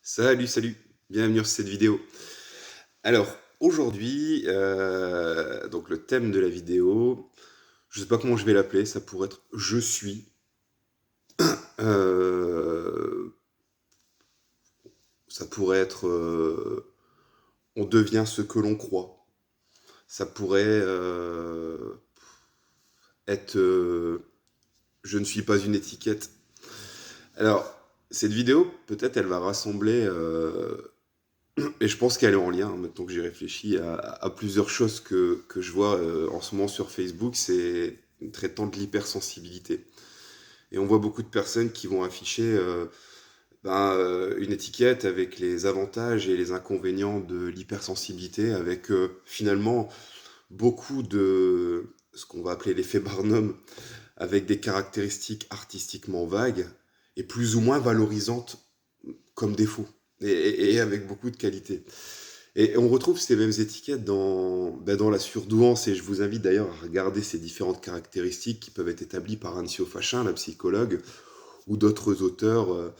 Salut, salut, bienvenue sur cette vidéo. Alors, aujourd'hui, donc le thème de la vidéo, je sais pas comment je vais l'appeler, ça pourrait être «Je suis», heu, ça pourrait être, «On devient ce que l'on croit», ça pourrait, être, «Je ne suis pas une étiquette». Alors, cette vidéo, peut-être elle va rassembler, et je pense qu'elle est en lien, hein, maintenant que j'y réfléchis, à plusieurs choses que je vois en ce moment sur Facebook, c'est traitant de l'hypersensibilité. Et on voit beaucoup de personnes qui vont afficher une étiquette avec les avantages et les inconvénients de l'hypersensibilité, avec finalement beaucoup de ce qu'on va appeler l'effet Barnum, avec des caractéristiques artistiquement vagues et plus ou moins valorisantes comme défaut, et avec beaucoup de qualité. Et on retrouve ces mêmes étiquettes dans la surdouance, et je vous invite d'ailleurs à regarder ces différentes caractéristiques qui peuvent être établies par Anne Fachin, la psychologue, ou d'autres auteurs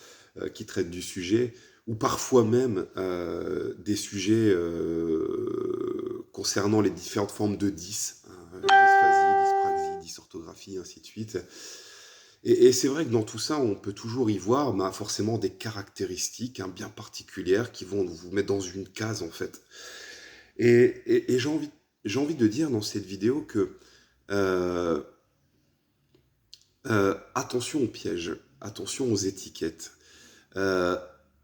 qui traitent du sujet, ou parfois même des sujets concernant les différentes formes de dysphasie, dyspraxie, dysorthographie, ainsi de suite. Et c'est vrai que dans tout ça, on peut toujours y voir forcément des caractéristiques bien particulières qui vont vous mettre dans une case, en fait. Et j'ai envie de dire dans cette vidéo que euh, attention aux pièges, attention aux étiquettes, euh,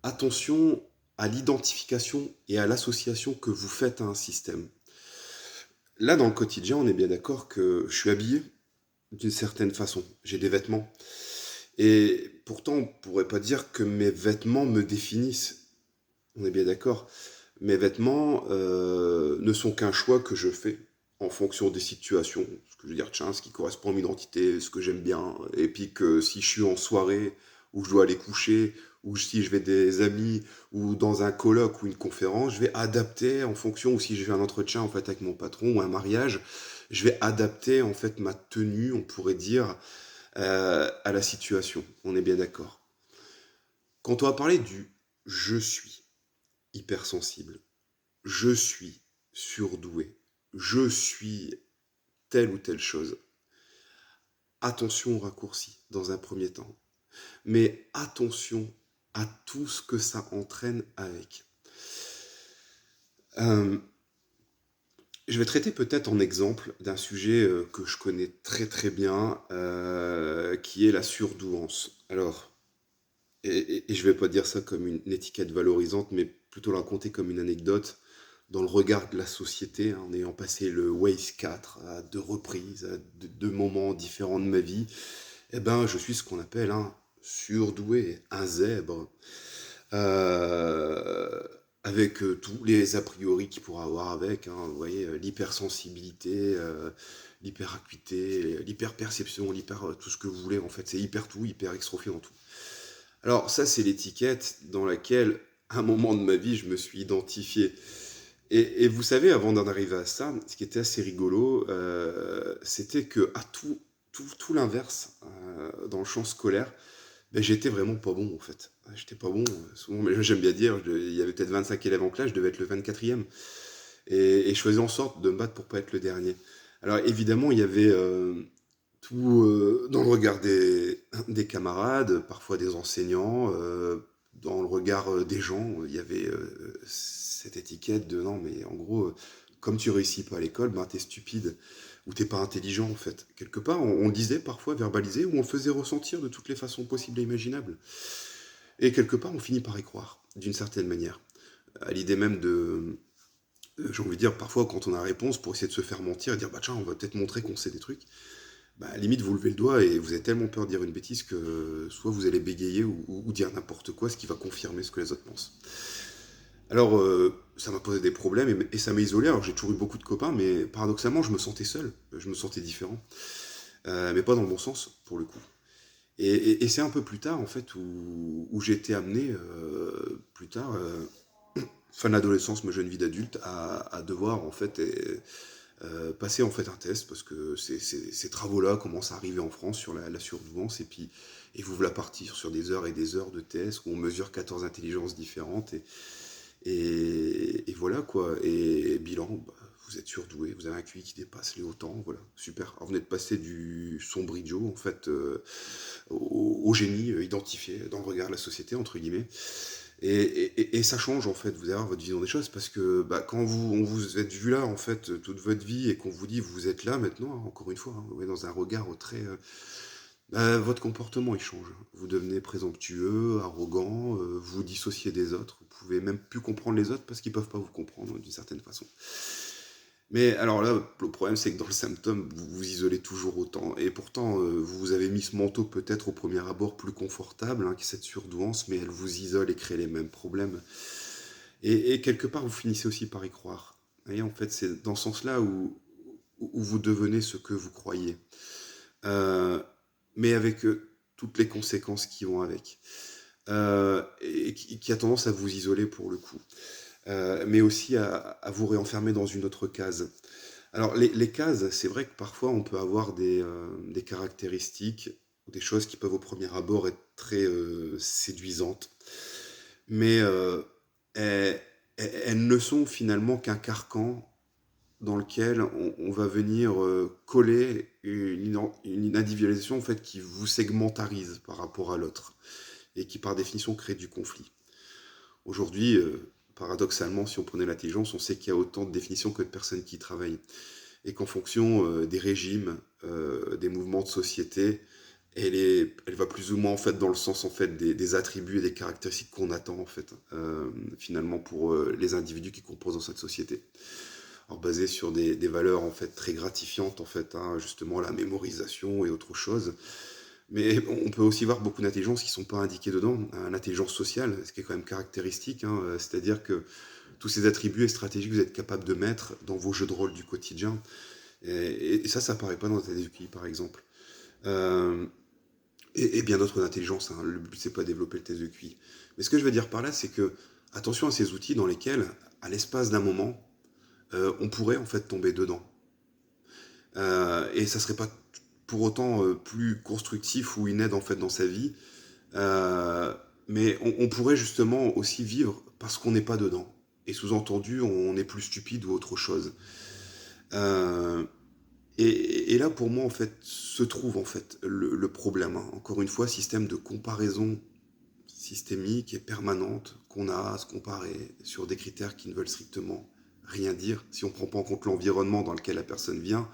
attention à l'identification et à l'association que vous faites à un système. Là, dans le quotidien, on est bien d'accord que je suis habillé d'une certaine façon. J'ai des vêtements. Et pourtant, on pourrait pas dire que mes vêtements me définissent. On est bien d'accord. Mes vêtements ne sont qu'un choix que je fais en fonction des situations. Ce que je veux dire, tiens, ce qui correspond à mon identité, ce que j'aime bien. Et puis que si je suis en soirée, ou je dois aller coucher, ou si je vais des amis, ou dans un colloque ou une conférence, je vais adapter en fonction, ou si je vais à un entretien en fait avec mon patron ou un mariage, je vais adapter en fait ma tenue, on pourrait dire, à la situation. On est bien d'accord. Quand on va parler du je suis hypersensible, je suis surdoué, je suis telle ou telle chose. Attention aux raccourcis dans un premier temps, mais attention à tout ce que ça entraîne avec. Euh, je vais traiter peut-être en exemple d'un sujet que je connais très très bien, qui est la surdouance. Alors, et je vais pas dire ça comme une étiquette valorisante, mais plutôt la raconter comme une anecdote dans le regard de la société, hein, en ayant passé le Waze 4 à deux reprises, à deux moments différents de ma vie. Eh ben, je suis ce qu'on appelle un surdoué, un zèbre, euh, avec tous les a priori qu'il pourra avoir avec, hein, vous voyez, l'hypersensibilité, l'hyperacuité, l'hyperperception, tout ce que vous voulez, en fait, c'est hyper tout, hyper extrophie en tout. Alors ça, c'est l'étiquette dans laquelle, à un moment de ma vie, je me suis identifié. Et vous savez, avant d'en arriver à ça, ce qui était assez rigolo, c'était que à tout l'inverse, dans le champ scolaire, ben, j'étais vraiment pas bon en fait. J'étais pas bon. Souvent, mais j'aime bien dire, il y avait peut-être 25 élèves en classe, je devais être le 24e. Et je faisais en sorte de me battre pour pas être le dernier. Alors évidemment, il y avait tout dans le regard des camarades, parfois des enseignants, dans le regard des gens, il y avait cette étiquette de non, mais en gros, comme tu réussis pas à l'école, ben t'es stupide ou t'es pas intelligent en fait. Quelque part, on le disait parfois verbalisé ou on le faisait ressentir de toutes les façons possibles et imaginables. Et quelque part, on finit par y croire, d'une certaine manière. À l'idée même de, j'ai envie de dire, parfois quand on a la réponse pour essayer de se faire mentir et dire bah tiens, on va peut-être montrer qu'on sait des trucs, bah, à la limite, vous levez le doigt et vous avez tellement peur de dire une bêtise que soit vous allez bégayer ou dire n'importe quoi, ce qui va confirmer ce que les autres pensent. Alors, ça m'a posé des problèmes et ça m'a isolé. Alors, j'ai toujours eu beaucoup de copains, mais paradoxalement, je me sentais seul, je me sentais différent, mais pas dans le bon sens, pour le coup. Et c'est un peu plus tard, en fait, où j'ai été amené, plus tard, fin de l'adolescence, ma jeune vie d'adulte, à devoir, en fait, Passez en fait un test parce que ces travaux-là commencent à arriver en France sur la surdouance et vous voilà partir sur des heures et des heures de tests où on mesure 14 intelligences différentes et voilà quoi. Et bilan, bah, vous êtes surdoué, vous avez un QI qui dépasse les autant, voilà, super. Alors vous venez de passer du sombridio en fait au génie identifié dans le regard de la société entre guillemets. Et ça change en fait, vous allez voir votre vision des choses, parce que bah, quand on vous êtes vu là en fait toute votre vie et qu'on vous dit vous êtes là maintenant, hein, encore une fois, hein, vous êtes dans un regard très... bah, votre comportement il change. Vous devenez présomptueux, arrogant, vous vous dissociez des autres, vous pouvez même plus comprendre les autres parce qu'ils peuvent pas vous comprendre d'une certaine façon. Mais alors là, le problème c'est que dans le symptôme, vous vous isolez toujours autant. Et pourtant, vous vous avez mis ce manteau peut-être au premier abord plus confortable, hein, que cette surdouance, mais elle vous isole et crée les mêmes problèmes. Et quelque part, vous finissez aussi par y croire. Et en fait, c'est dans ce sens-là où vous devenez ce que vous croyez. Euh, mais avec toutes les conséquences qui vont avec. Et qui a tendance à vous isoler pour le coup. Mais aussi à vous réenfermer dans une autre case. Alors, les cases, c'est vrai que parfois on peut avoir des caractéristiques, des choses qui peuvent au premier abord être très séduisantes, mais elles, elles ne sont finalement qu'un carcan dans lequel on va venir coller une individualisation en fait, qui vous segmentarise par rapport à l'autre et qui par définition crée du conflit. Aujourd'hui, paradoxalement, si on prenait l'intelligence, on sait qu'il y a autant de définitions que de personnes qui y travaillent et qu'en fonction des régimes, des mouvements de société, elle va plus ou moins en fait dans le sens en fait des attributs et des caractéristiques qu'on attend en fait finalement pour les individus qui composent cette société. Alors basé sur des valeurs en fait très gratifiantes en fait, hein, justement la mémorisation et autre chose. Mais on peut aussi voir beaucoup d'intelligences qui ne sont pas indiquées dedans, hein, l'intelligence sociale, ce qui est quand même caractéristique, hein, c'est-à-dire que tous ces attributs et stratégies que vous êtes capable de mettre dans vos jeux de rôle du quotidien, et ça paraît pas dans la TDQI, par exemple. Euh, et bien d'autres intelligences, hein. Le but, c'est pas de développer le test de QI. Mais ce que je veux dire par là, c'est que, attention à ces outils dans lesquels, à l'espace d'un moment, on pourrait en fait tomber dedans. Et ça serait pas pour autant plus constructif ou une aide en fait dans sa vie. Euh, mais on pourrait justement aussi vivre parce qu'on n'est pas dedans. Et sous-entendu, on est plus stupide ou autre chose. Euh, et là, pour moi, en fait, se trouve en fait le problème, hein. Encore une fois, système de comparaison systémique et permanente qu'on a à se comparer sur des critères qui ne veulent strictement rien dire. Si on ne prend pas en compte l'environnement dans lequel la personne vient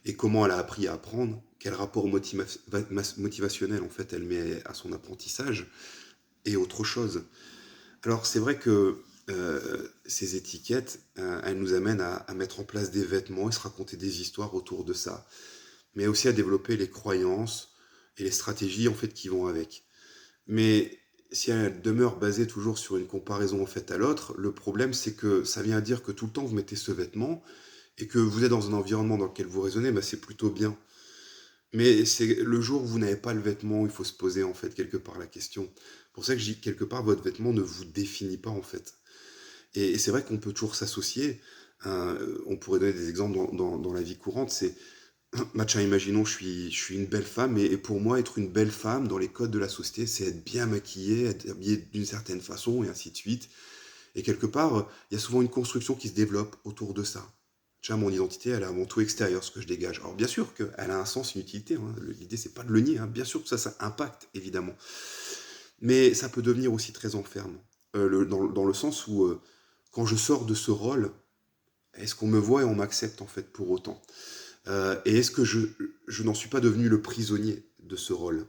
et comment elle a appris à apprendre, quel rapport motivationnel en fait elle met à son apprentissage et autre chose. Alors c'est vrai que ces étiquettes, elles nous amènent à mettre en place des vêtements et se raconter des histoires autour de ça, mais aussi à développer les croyances et les stratégies en fait qui vont avec. Mais si elle demeure basée toujours sur une comparaison en fait à l'autre, le problème c'est que ça vient dire que tout le temps vous mettez ce vêtement et que vous êtes dans un environnement dans lequel vous raisonnez, bah, c'est plutôt bien. Mais c'est le jour où vous n'avez pas le vêtement, il faut se poser en fait quelque part la question. C'est pour ça que je dis quelque part votre vêtement ne vous définit pas en fait. Et c'est vrai qu'on peut toujours s'associer. On pourrait donner des exemples dans la vie courante. C'est, bah, tiens, imaginons, je suis une belle femme, et pour moi, être une belle femme dans les codes de la société, c'est être bien maquillée, être habillée d'une certaine façon, et ainsi de suite. Et quelque part, il y a souvent une construction qui se développe autour de ça. Tiens, mon identité, elle est avant tout extérieure, ce que je dégage. Alors bien sûr qu'elle a un sens, une utilité, hein. L'idée, c'est pas de le nier, hein. Bien sûr que ça impacte, évidemment. Mais ça peut devenir aussi très enfermant. Dans le sens où, quand je sors de ce rôle, est-ce qu'on me voit et on m'accepte en fait pour autant? Et est-ce que je n'en suis pas devenu le prisonnier de ce rôle?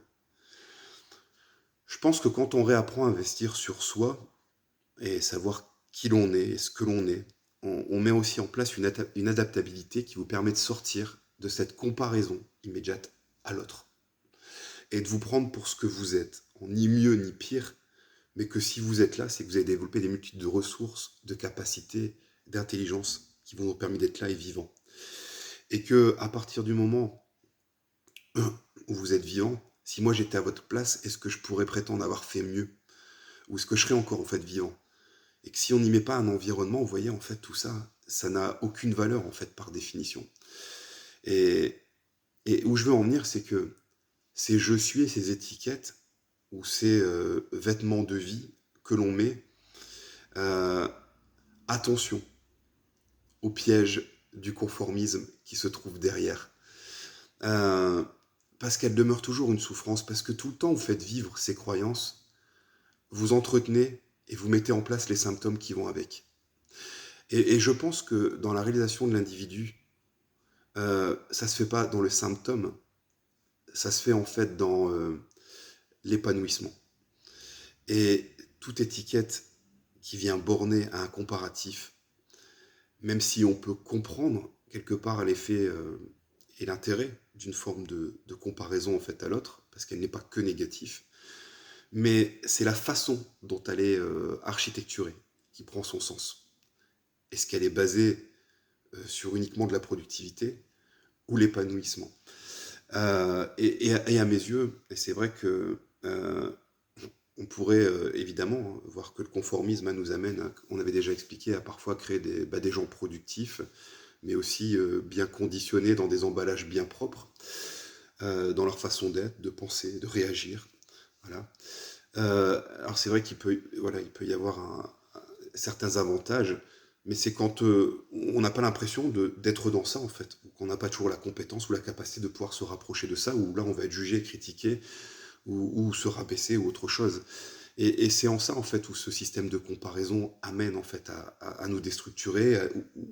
Je pense que quand on réapprend à investir sur soi et savoir qui l'on est et ce que l'on est, on met aussi en place une adaptabilité qui vous permet de sortir de cette comparaison immédiate à l'autre et de vous prendre pour ce que vous êtes, ni mieux ni pire, mais que si vous êtes là, c'est que vous avez développé des multitudes de ressources, de capacités, d'intelligence qui vous ont permis d'être là et vivant. Et que à partir du moment où vous êtes vivant, si moi j'étais à votre place, est-ce que je pourrais prétendre avoir fait mieux? Ou est-ce que je serais encore en fait vivant? Et que si on n'y met pas un environnement, vous voyez, en fait, tout ça, ça n'a aucune valeur en fait par définition. Et, et où je veux en venir, c'est que ces je suis et ces étiquettes ou ces vêtements de vie que l'on met, euh, attention au piège du conformisme qui se trouve derrière. Euh, Parce qu'elle demeure toujours une souffrance, parce que tout le temps vous faites vivre ces croyances, vous entretenez et vous mettez en place les symptômes qui vont avec. Et je pense que dans la réalisation de l'individu, ça se fait pas dans le symptôme, ça se fait en fait dans l'épanouissement. Et toute étiquette qui vient borner à un comparatif, même si on peut comprendre quelque part l'effet et l'intérêt d'une forme de comparaison en fait à l'autre, parce qu'elle n'est pas que négative, mais c'est la façon dont elle est architecturée qui prend son sens. Est-ce qu'elle est basée sur uniquement de la productivité ou l'épanouissement? Et à mes yeux, et c'est vrai que on pourrait évidemment voir que le conformisme nous amène, on avait déjà expliqué, à parfois créer des gens productifs, mais aussi bien conditionnés dans des emballages bien propres, dans leur façon d'être, de penser, de réagir. Voilà. Alors c'est vrai voilà, il peut y avoir certains avantages, mais c'est quand on n'a pas l'impression d'être dans ça en fait, ou qu'on n'a pas toujours la compétence ou la capacité de pouvoir se rapprocher de ça, où là on va être jugé, critiqué, ou se rabaisser ou autre chose. Et c'est en ça en fait où ce système de comparaison amène en fait à nous déstructurer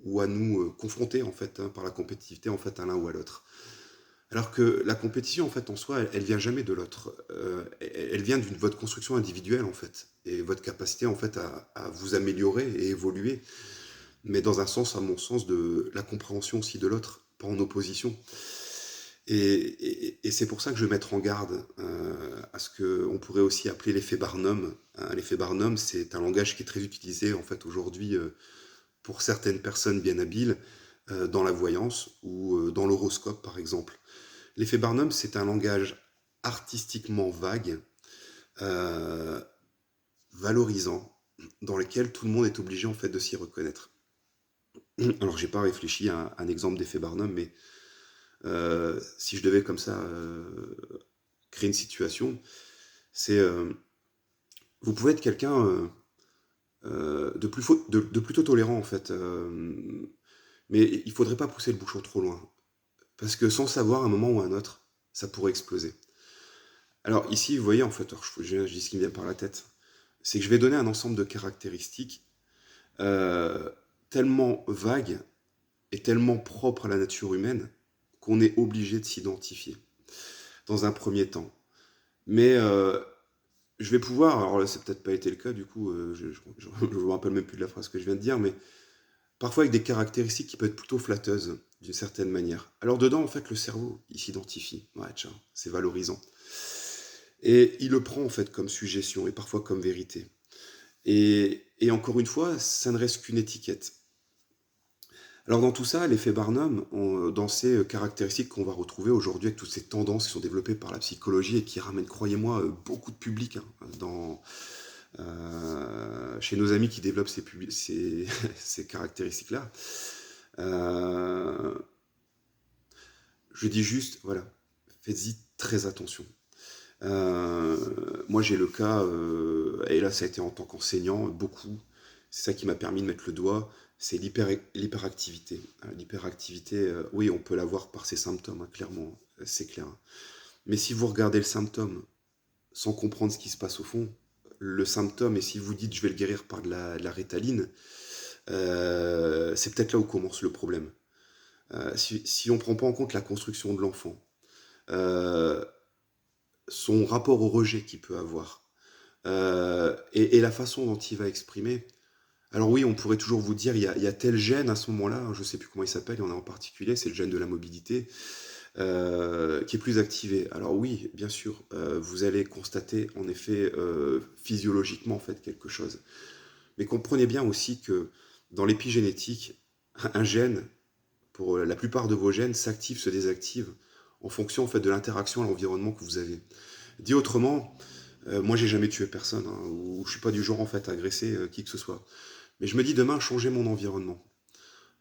ou à nous confronter en fait par la compétitivité en fait à l'un ou à l'autre. Alors que la compétition, en fait, en soi, elle vient jamais de l'autre. Elle vient d'une votre construction individuelle, en fait, et votre capacité, en fait, à vous améliorer et évoluer, mais dans un sens, à mon sens, de la compréhension aussi de l'autre, pas en opposition. Et c'est pour ça que je vais mettre en garde à ce qu'on pourrait aussi appeler l'effet Barnum. Hein, l'effet Barnum, c'est un langage qui est très utilisé, en fait, aujourd'hui, pour certaines personnes bien habiles, dans la voyance ou dans l'horoscope, par exemple. L'effet Barnum, c'est un langage artistiquement vague, euh, valorisant, dans lequel tout le monde est obligé en fait de s'y reconnaître. Alors j'ai pas réfléchi à un exemple d'effet Barnum, mais si je devais comme ça créer une situation, c'est vous pouvez être quelqu'un de plutôt tolérant en fait, mais il faudrait pas pousser le bouchon trop loin, parce que sans savoir, à un moment ou à un autre, ça pourrait exploser. Alors ici, vous voyez, en fait, alors, je dis ce qui me vient par la tête, c'est que je vais donner un ensemble de caractéristiques euh, tellement vagues et tellement propres à la nature humaine qu'on est obligé de s'identifier dans un premier temps. Mais je vais pouvoir, alors là, c'est peut-être pas été le cas, du coup, je me rappelle même plus de la phrase que je viens de dire, mais parfois avec des caractéristiques qui peuvent être plutôt flatteuses, d'une certaine manière. Alors dedans, en fait, le cerveau, il s'identifie. Ouais, tiens, c'est valorisant. Et il le prend, en fait, comme suggestion et parfois comme vérité. Et encore une fois, ça ne reste qu'une étiquette. Alors dans tout ça, l'effet Barnum, dans ces caractéristiques qu'on va retrouver aujourd'hui avec toutes ces tendances qui sont développées par la psychologie et qui ramènent, croyez-moi, beaucoup de public hein, chez nos amis qui développent ces caractéristiques-là, euh, je dis juste, voilà, faites-y très attention. Moi j'ai le cas, et là ça a été en tant qu'enseignant, beaucoup, c'est ça qui m'a permis de mettre le doigt, c'est l'hyperactivité. L'hyperactivité, oui on peut l'avoir par ses symptômes, hein, clairement, c'est clair. Mais si vous regardez le symptôme sans comprendre ce qui se passe au fond, le symptôme, et si vous dites je vais le guérir par de la Ritaline, c'est peut-être là où commence le problème. Si on ne prend pas en compte la construction de l'enfant, euh, son rapport au rejet qu'il peut avoir, et la façon dont il va exprimer. Alors oui, on pourrait toujours vous dire, il y a tel gène à ce moment-là, hein, je ne sais plus comment il s'appelle, il y en a en particulier, c'est le gène de la mobilité, qui est plus activé. Alors oui, bien sûr, vous allez constater en effet physiologiquement en fait quelque chose. Mais comprenez bien aussi que dans l'épigénétique, un gène, pour la plupart de vos gènes, s'active, se désactive en fonction en fait de l'interaction à l'environnement que vous avez. Dit autrement, moi j'ai jamais tué personne, hein, ou je suis pas du genre en fait à agresser qui que ce soit. Mais je me dis demain changer mon environnement.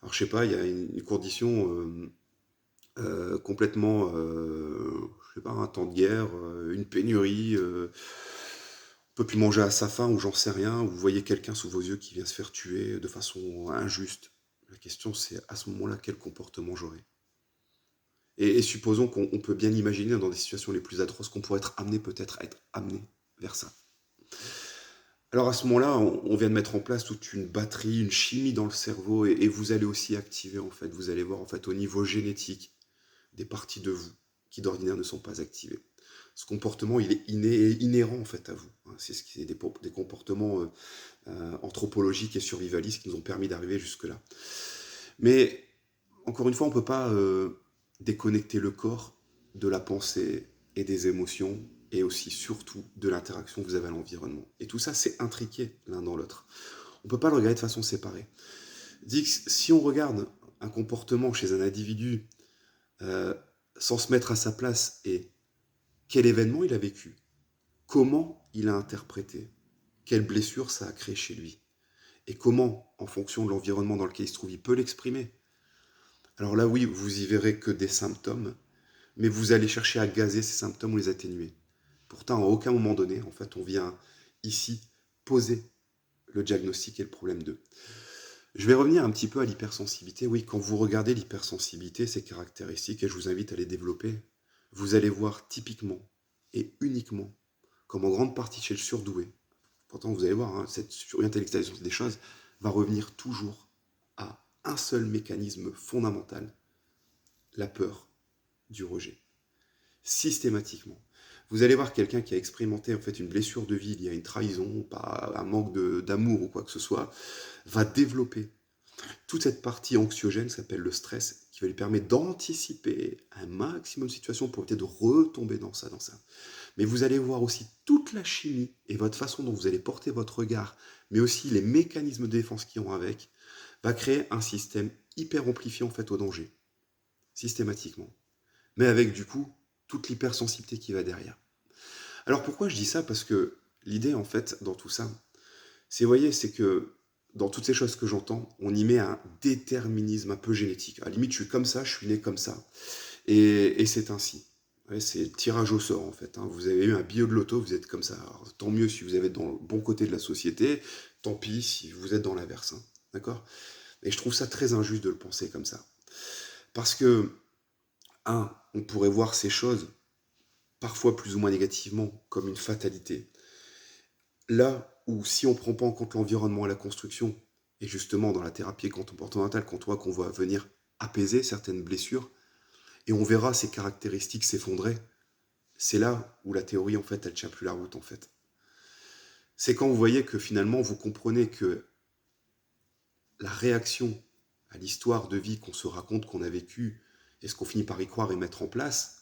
Alors je sais pas, il y a une condition complètement, je sais pas, un temps de guerre, une pénurie, on peut plus manger à sa faim ou j'en sais rien, ou vous voyez quelqu'un sous vos yeux qui vient se faire tuer de façon injuste. La question c'est à ce moment-là quel comportement j'aurai. Et supposons qu'on peut bien imaginer dans des situations les plus atroces qu'on pourrait être amené peut-être à être amené vers ça. Alors à ce moment-là, on vient de mettre en place toute une batterie, une chimie dans le cerveau, et vous allez aussi activer en fait, vous allez voir en fait au niveau génétique des parties de vous qui d'ordinaire ne sont pas activées. Ce comportement, il est inhérent en fait à vous. C'est ce qui est des comportements anthropologiques et survivalistes qui nous ont permis d'arriver jusque-là. Mais encore une fois, on ne peut pas déconnecter le corps de la pensée et des émotions et aussi surtout de l'interaction que vous avez à l'environnement. Et tout ça, c'est intriqué l'un dans l'autre. On ne peut pas le regarder de façon séparée. Dit que si on regarde un comportement chez un individu euh, sans se mettre à sa place et quel événement il a vécu, comment il a interprété, quelle blessure ça a créé chez lui, et comment, en fonction de l'environnement dans lequel il se trouve, il peut l'exprimer. Alors là, oui, vous y verrez que des symptômes, mais vous allez chercher à gazer ces symptômes ou les atténuer. Pourtant, à aucun moment donné, en fait, on vient ici poser le diagnostic et le problème d'eux. Je vais revenir un petit peu à l'hypersensibilité. Oui, quand vous regardez l'hypersensibilité, ses caractéristiques, et je vous invite à les développer, vous allez voir typiquement et uniquement, comme en grande partie chez le surdoué, pourtant vous allez voir, hein, cette surintellectualisation des choses va revenir toujours à un seul mécanisme fondamental, la peur du rejet. Systématiquement. Vous allez voir quelqu'un qui a expérimenté en fait une blessure de vie liée à une trahison, pas un manque d'amour ou quoi que ce soit, va développer toute cette partie anxiogène s'appelle le stress, qui va lui permettre d'anticiper un maximum de situations pour éviter de retomber dans ça, Mais vous allez voir aussi toute la chimie et votre façon dont vous allez porter votre regard, mais aussi les mécanismes de défense qui ont avec, va créer un système hyper amplifié en fait au danger, systématiquement. Mais avec du coup toute l'hypersensibilité qui va derrière. Alors pourquoi je dis ça? Parce que l'idée en fait dans tout ça, c'est, vous voyez, c'est que dans toutes ces choses que j'entends, on y met un déterminisme un peu génétique. À la limite, je suis comme ça, je suis né comme ça. Et c'est ainsi. Ouais, c'est tirage au sort, en fait. Hein. Vous avez eu un billet de loto, vous êtes comme ça. Alors, tant mieux si vous êtes dans le bon côté de la société, tant pis si vous êtes dans l'inverse. Hein. D'accord? Et je trouve ça très injuste de le penser comme ça. Parce que, on pourrait voir ces choses, parfois plus ou moins négativement, comme une fatalité. Là où si on ne prend pas en compte l'environnement et la construction, et justement dans la thérapie comportementale, qu'on va venir apaiser certaines blessures, et on verra ces caractéristiques s'effondrer, c'est là où la théorie, en fait, elle tient plus la route, en fait. C'est quand vous voyez que finalement, vous comprenez que la réaction à l'histoire de vie qu'on se raconte, qu'on a vécue, et ce qu'on finit par y croire et mettre en place,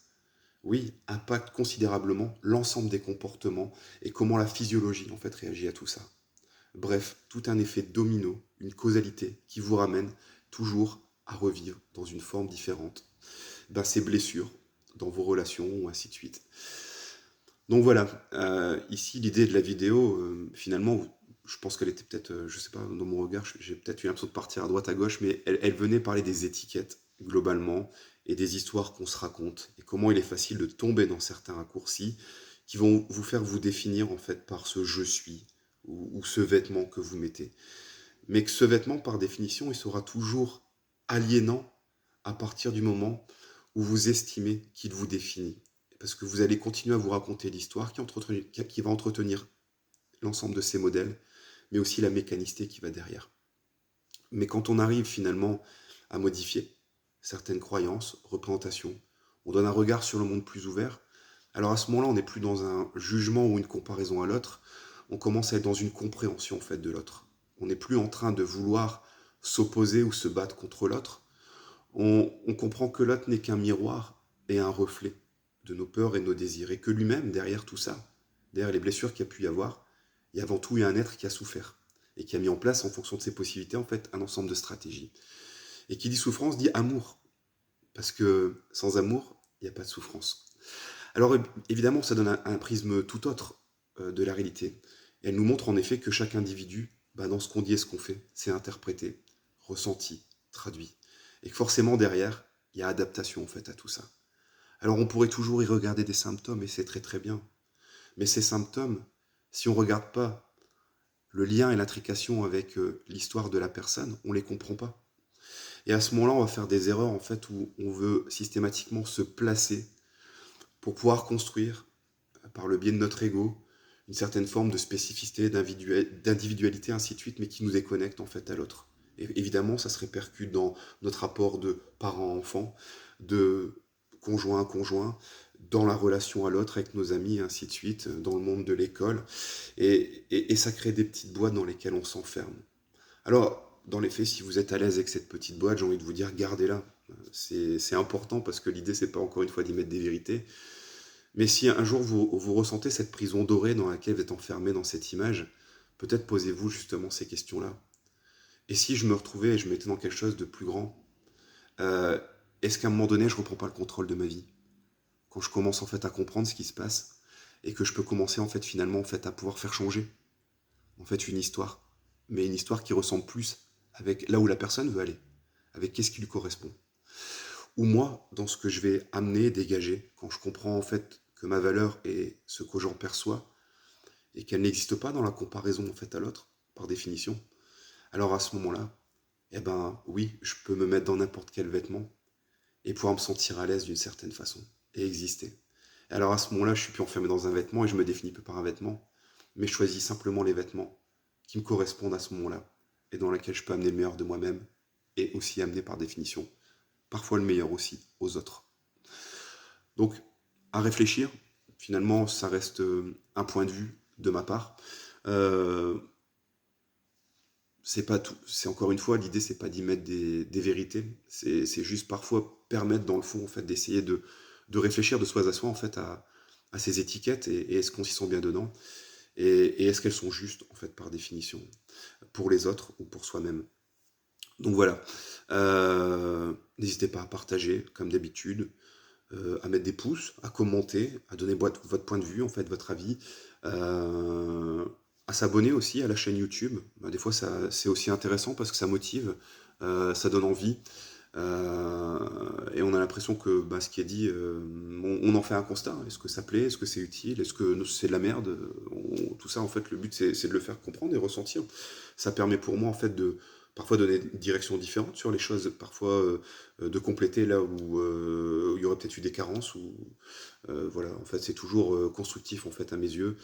oui, impacte considérablement l'ensemble des comportements et comment la physiologie, en fait, réagit à tout ça. Bref, tout un effet domino, une causalité qui vous ramène toujours à revivre dans une forme différente ces blessures dans vos relations ou ainsi de suite. Donc voilà, ici l'idée de la vidéo, finalement, je pense qu'elle était peut-être, je sais pas, dans mon regard, j'ai peut-être eu l'impression de partir à droite à gauche, mais elle venait parler des étiquettes globalement et des histoires qu'on se raconte et comment il est facile de tomber dans certains raccourcis qui vont vous faire vous définir en fait par ce je suis ou ce vêtement que vous mettez. Mais que ce vêtement, par définition, il sera toujours aliénant à partir du moment où vous estimez qu'il vous définit. Parce que vous allez continuer à vous raconter l'histoire qui va entretenir l'ensemble de ces modèles, mais aussi la mécanicité qui va derrière. Mais quand on arrive finalement à modifier certaines croyances, représentations, on donne un regard sur le monde plus ouvert, alors à ce moment-là, on n'est plus dans un jugement ou une comparaison à l'autre, on commence à être dans une compréhension en fait de l'autre. On n'est plus en train de vouloir s'opposer ou se battre contre l'autre. On comprend que l'autre n'est qu'un miroir et un reflet de nos peurs et de nos désirs. Et que lui-même, derrière tout ça, derrière les blessures qu'il y a pu y avoir, il y a avant tout eu un être qui a souffert et qui a mis en place, en fonction de ses possibilités, en fait, un ensemble de stratégies. Et qui dit souffrance dit amour. Parce que sans amour, il n'y a pas de souffrance. Alors évidemment, ça donne un prisme tout autre de la réalité. Et elle nous montre en effet que chaque individu, dans ce qu'on dit et ce qu'on fait, c'est interprété, ressenti, traduit. Et que forcément derrière, il y a adaptation en fait à tout ça. Alors on pourrait toujours y regarder des symptômes et c'est très très bien. Mais ces symptômes, si on ne regarde pas le lien et l'intrication avec l'histoire de la personne, on ne les comprend pas. Et à ce moment-là, on va faire des erreurs en fait où on veut systématiquement se placer pour pouvoir construire, par le biais de notre ego, une certaine forme de spécificité, d'individualité, ainsi de suite, mais qui nous déconnecte en fait à l'autre. Et évidemment, ça se répercute dans notre rapport de parent-enfant, de conjoint-conjoint, dans la relation à l'autre avec nos amis, ainsi de suite, dans le monde de l'école. Et ça crée des petites boîtes dans lesquelles on s'enferme. Alors, dans les faits, si vous êtes à l'aise avec cette petite boîte, j'ai envie de vous dire, gardez-la. C'est important parce que l'idée, c'est pas encore une fois d'y mettre des vérités. Mais si un jour vous ressentez cette prison dorée dans laquelle vous êtes enfermé dans cette image, peut-être posez-vous justement ces questions-là. Et si je me retrouvais et je m'étais dans quelque chose de plus grand, euh, est-ce qu'à un moment donné, je reprends pas le contrôle de ma vie? Quand je commence en fait à comprendre ce qui se passe et que je peux commencer en fait finalement en fait à pouvoir faire changer en fait une histoire, mais une histoire qui ressemble plus avec là où la personne veut aller, avec qu'est-ce qui lui correspond. Ou moi, dans ce que je vais amener, dégager, quand je comprends en fait que ma valeur est ce que j'en perçois et qu'elle n'existe pas dans la comparaison en fait à l'autre, par définition, alors à ce moment-là, eh ben oui, je peux me mettre dans n'importe quel vêtement et pouvoir me sentir à l'aise d'une certaine façon et exister. Et alors à ce moment-là, je suis plus enfermé dans un vêtement et je me définis plus par un vêtement, mais je choisis simplement les vêtements qui me correspondent à ce moment-là et dans lesquels je peux amener le meilleur de moi-même et aussi amener par définition parfois le meilleur aussi aux autres. Donc, à réfléchir, finalement, ça reste un point de vue de ma part. Euh, c'est pas tout. C'est encore une fois, l'idée, c'est pas d'y mettre des vérités. C'est juste parfois permettre, dans le fond, en fait, d'essayer de réfléchir de soi à soi, en fait, à ces étiquettes et est-ce qu'on s'y sent bien dedans et est-ce qu'elles sont justes, en fait, par définition, pour les autres ou pour soi-même. Donc voilà. N'hésitez pas à partager, comme d'habitude, à mettre des pouces, à commenter, à donner votre point de vue, en fait, votre avis, euh, à s'abonner aussi à la chaîne YouTube. Bah, des fois, c'est aussi intéressant parce que ça motive, ça donne envie. euh, et on a l'impression que bah, ce qui est dit, on en fait un constat. Est-ce que ça plaît? Est-ce que c'est utile? Est-ce que c'est de la merde? Tout ça, en fait, le but, c'est de le faire comprendre et ressentir. Ça permet pour moi, en fait, de parfois donner une direction différente sur les choses, parfois de compléter là où il y aurait peut-être eu des carences. Voilà, en fait, c'est toujours constructif, en fait, à mes yeux,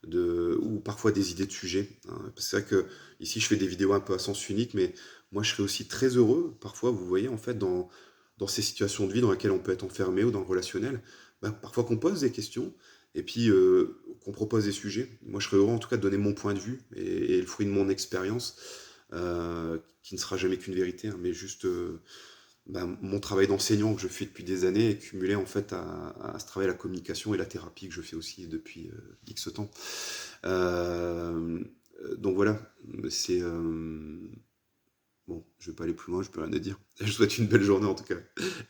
ou parfois des idées de sujets, hein. C'est vrai que ici, je fais des vidéos un peu à sens unique, mais moi, je serais aussi très heureux, parfois, vous voyez, en fait, dans ces situations de vie dans lesquelles on peut être enfermé ou dans le relationnel, bah, parfois qu'on pose des questions et puis qu'on propose des sujets. Moi, je serais heureux, en tout cas, de donner mon point de vue et le fruit de mon expérience, qui ne sera jamais qu'une vérité, hein, mais juste bah, mon travail d'enseignant que je fais depuis des années est cumulé en fait à ce travail, la communication et la thérapie que je fais aussi depuis X temps. Euh, donc voilà, c'est bon, je vais pas aller plus loin, je peux rien à dire. Je vous souhaite une belle journée en tout cas,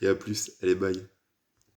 et à plus, allez bye.